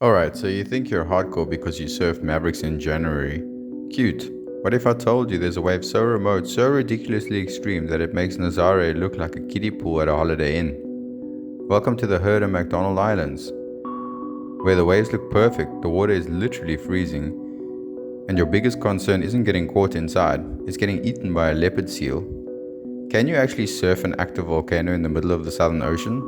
Alright, so you think you're hardcore because you surfed Mavericks in January. Cute. What if I told you there's a wave so remote, so ridiculously extreme that it makes Nazare look like a kiddie pool at a Holiday Inn? Welcome to the Heard and McDonald Islands, where the waves look perfect, the water is literally freezing, and your biggest concern isn't getting caught inside, it's getting eaten by a leopard seal. Can you actually surf an active volcano in the middle of the Southern Ocean?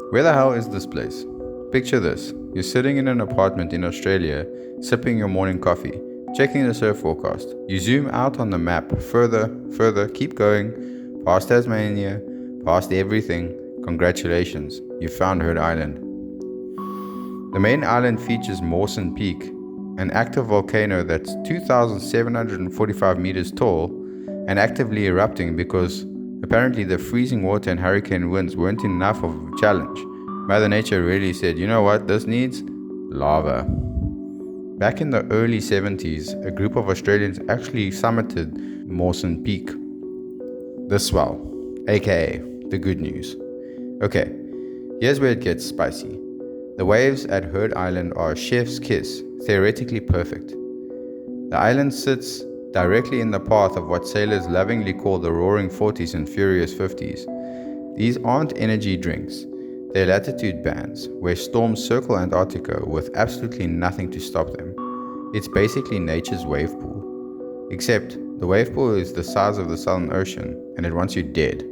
Where the hell is this place? Picture this. You're sitting in an apartment in Australia, sipping your morning coffee, checking the surf forecast. You zoom out on the map, further, keep going, past Tasmania, past everything. Congratulations, you found Heard Island. The main island features Mawson Peak, an active volcano that's 2,745 meters tall and actively erupting because apparently the freezing water and hurricane winds weren't enough of a challenge. Mother Nature really said, you know what, this needs lava. Back in the early 70s, a group of Australians actually summited Mawson Peak, the swell, aka the good news. Okay, here's where it gets spicy. The waves at Heard Island are chef's kiss, theoretically perfect. The island sits directly in the path of what sailors lovingly call the roaring 40s and furious 50s. These aren't energy drinks, they're latitude bands where storms circle Antarctica with absolutely nothing to stop them. It's basically nature's wave pool. Except the wave pool is the size of the Southern Ocean and it wants you dead.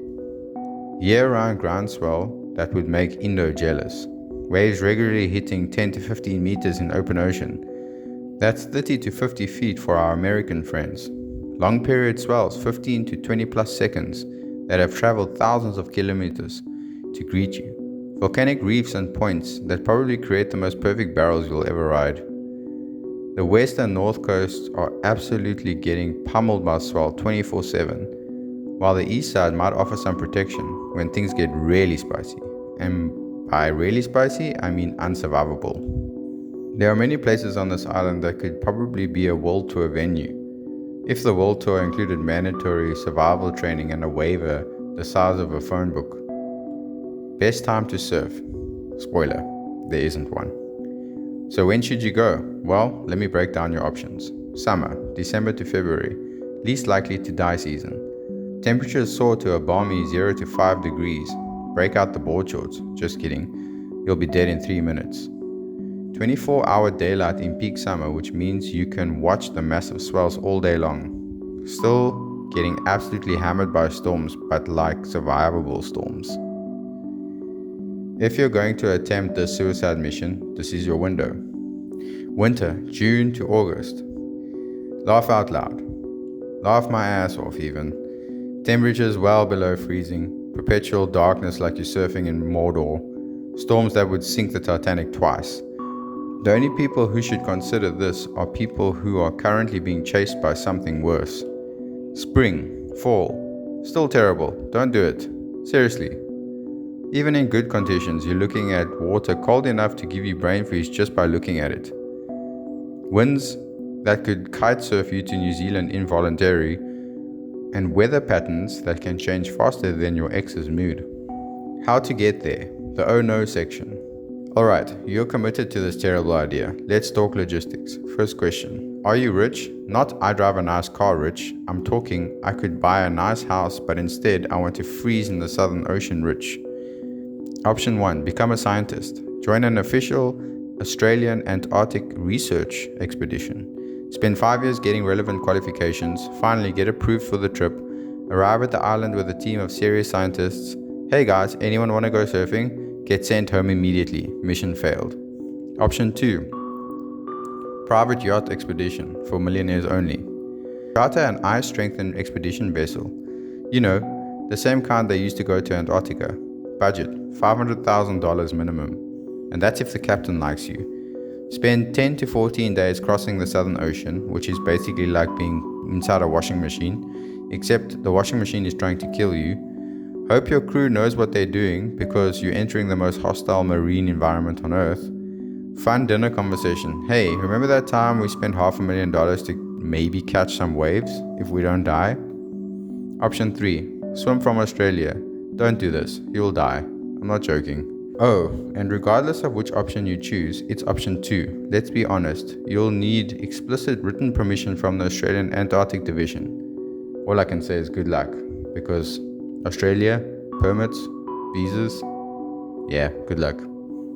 Year-round groundswell that would make Indo jealous. Waves regularly hitting 10 to 15 meters in open ocean. That's 30 to 50 feet for our American friends. Long period swells 15 to 20 plus seconds that have traveled thousands of kilometers to greet you. Volcanic reefs and points that probably create the most perfect barrels you'll ever ride. The west and north coasts are absolutely getting pummeled by swell 24/7, while the east side might offer some protection when things get really spicy. And by really spicy, I mean unsurvivable. There are many places on this island that could probably be a world tour venue, if the world tour included mandatory survival training and a waiver the size of a phone book. Best time to surf? Spoiler, there isn't one. So when should you go? Well, let me break down your options. Summer, December to February, least likely to die season. Temperatures soar to a balmy 0 to 5 degrees. Break out the board shorts. Just kidding. You'll be dead in 3 minutes. 24-hour daylight in peak summer, which means you can watch the massive swells all day long. Still getting absolutely hammered by storms, but like survivable storms. If you're going to attempt this suicide mission, this is your window. Winter, June to August. Laugh out loud. Laugh my ass off even. Temperatures well below freezing. Perpetual darkness like you're surfing in Mordor. Storms that would sink the Titanic twice. The only people who should consider this are people who are currently being chased by something worse. Spring, fall. Still terrible. Don't do it. Seriously. Even in good conditions, you're looking at water cold enough to give you brain freeze just by looking at it. Winds that could kite surf you to New Zealand involuntarily, and weather patterns that can change faster than your ex's mood. How to get there? The oh no section. Alright, you're committed to this terrible idea. Let's talk logistics. First question. Are you rich? Not I drive a nice car rich. I'm talking I could buy a nice house, but instead I want to freeze in the Southern Ocean rich. Option 1. Become a scientist. Join an official Australian Antarctic research expedition. Spend 5 years getting relevant qualifications, finally get approved for the trip, arrive at the island with a team of serious scientists. Hey guys, anyone want to go surfing? Get sent home immediately. Mission failed. Option 2. Private yacht expedition for millionaires only. Charter an ice-strengthened expedition vessel. You know, the same kind they used to go to Antarctica. Budget, $500,000 minimum. And that's if the captain likes you. Spend 10 to 14 days crossing the Southern Ocean, which is basically like being inside a washing machine, except the washing machine is trying to kill you. Hope your crew knows what they're doing because you're entering the most hostile marine environment on Earth. Fun dinner conversation. Hey, remember that time we spent $500,000 to maybe catch some waves if we don't die? Option 3. Swim from Australia. Don't do this. You'll die. I'm not joking. Oh, and regardless of which option you choose, it's option 2. Let's be honest, you'll need explicit written permission from the Australian Antarctic Division. All I can say is good luck, because Australia, permits, visas, yeah, good luck.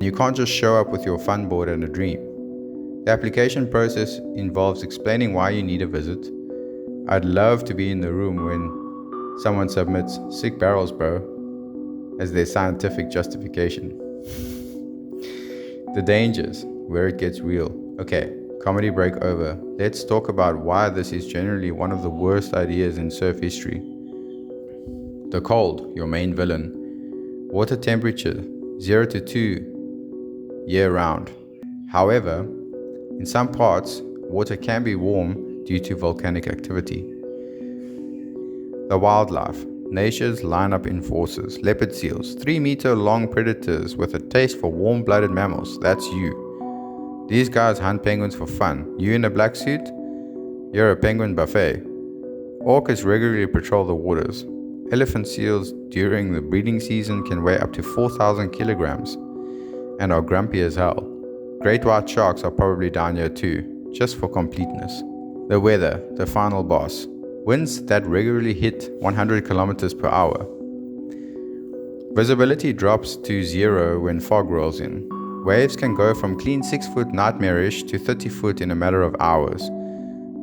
You can't just show up with your fun board and a dream. The application process involves explaining why you need a visit. I'd love to be in the room when someone submits "sick barrels, bro" as their scientific justification. The dangers, where it gets real. Okay, comedy break over. Let's talk about why this is generally one of the worst ideas in surf history. The cold, your main villain. Water temperature, 0 to 2 year round. However, in some parts, water can be warm due to volcanic activity. The wildlife. Nature's lineup in forces. Leopard seals, 3-meter long predators with a taste for warm-blooded mammals. That's you. These guys hunt penguins for fun. You in a black suit? You're a penguin buffet. Orcas regularly patrol the waters. Elephant seals during the breeding season can weigh up to 4,000 kilograms and are grumpy as hell. Great white sharks are probably down here too, just for completeness. The weather, the final boss. Winds that regularly hit 100 kilometers per hour. Visibility drops to 0 when fog rolls in. Waves can go from clean 6-foot nightmarish to 30-foot in a matter of hours.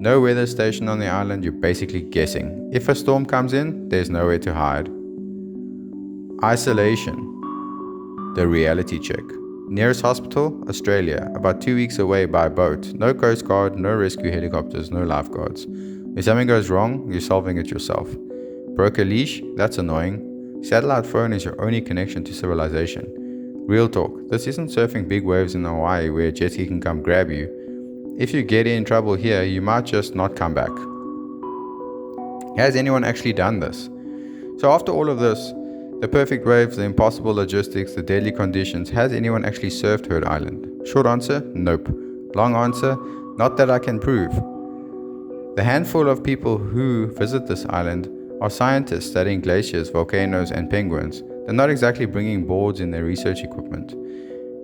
No weather station on the island, you're basically guessing. If a storm comes in, there's nowhere to hide. Isolation. The reality check. Nearest hospital, Australia, about 2 weeks away by boat. No coast guard, no rescue helicopters, no lifeguards. If something goes wrong, you're solving it yourself. Broke a leash? That's annoying. Satellite phone is your only connection to civilization. Real talk, this isn't surfing big waves in Hawaii where a jet ski can come grab you. If you get in trouble here, you might just not come back. Has anyone actually done this? So after all of this, the perfect waves, the impossible logistics, the deadly conditions, has anyone actually surfed Heard Island? Short answer, nope. Long answer, not that I can prove. The handful of people who visit this island are scientists studying glaciers, volcanoes, and penguins. They're not exactly bringing boards in their research equipment.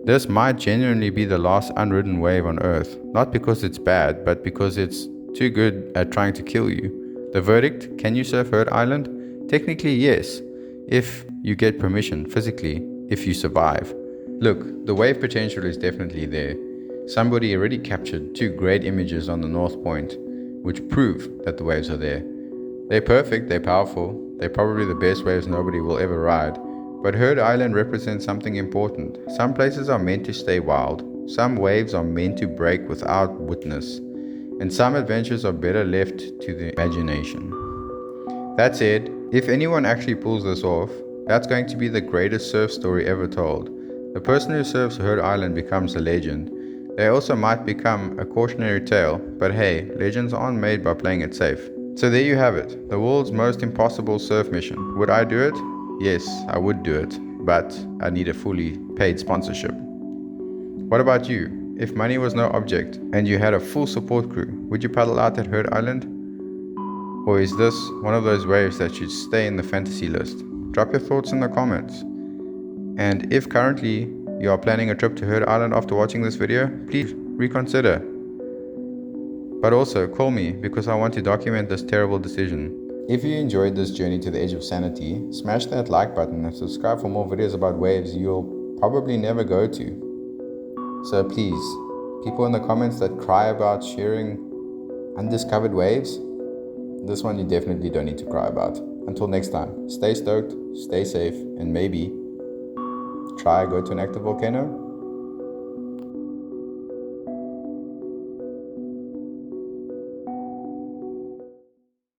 This might genuinely be the last unridden wave on Earth, not because it's bad, but because it's too good at trying to kill you. The verdict, can you surf Heard Island? Technically, yes, if you get permission, physically, if you survive. Look, the wave potential is definitely there. Somebody already captured 2 great images on the North Point, which prove that the waves are there. They're perfect, they're powerful, they're probably the best waves nobody will ever ride. But Heard Island represents something important. Some places are meant to stay wild, some waves are meant to break without witness, and some adventures are better left to the imagination. That said, if anyone actually pulls this off, that's going to be the greatest surf story ever told. The person who surfs Heard Island becomes a legend. They also might become a cautionary tale, but hey, legends aren't made by playing it safe. So there you have it, the world's most impossible surf mission. Would I do it? Yes, I would do it, but I need a fully paid sponsorship. What about you? If money was no object and you had a full support crew, would you paddle out at Heard Island? Or is this one of those waves that should stay in the fantasy list? Drop your thoughts in the comments. And if currently you are planning a trip to Heard Island after watching this video, please reconsider. But also call me because I want to document this terrible decision. If you enjoyed this journey to the edge of sanity, smash that like button and subscribe for more videos about waves you'll probably never go to. So please, people in the comments that cry about sharing undiscovered waves, this one you definitely don't need to cry about. Until next time, stay stoked, stay safe, and maybe try go to an active volcano.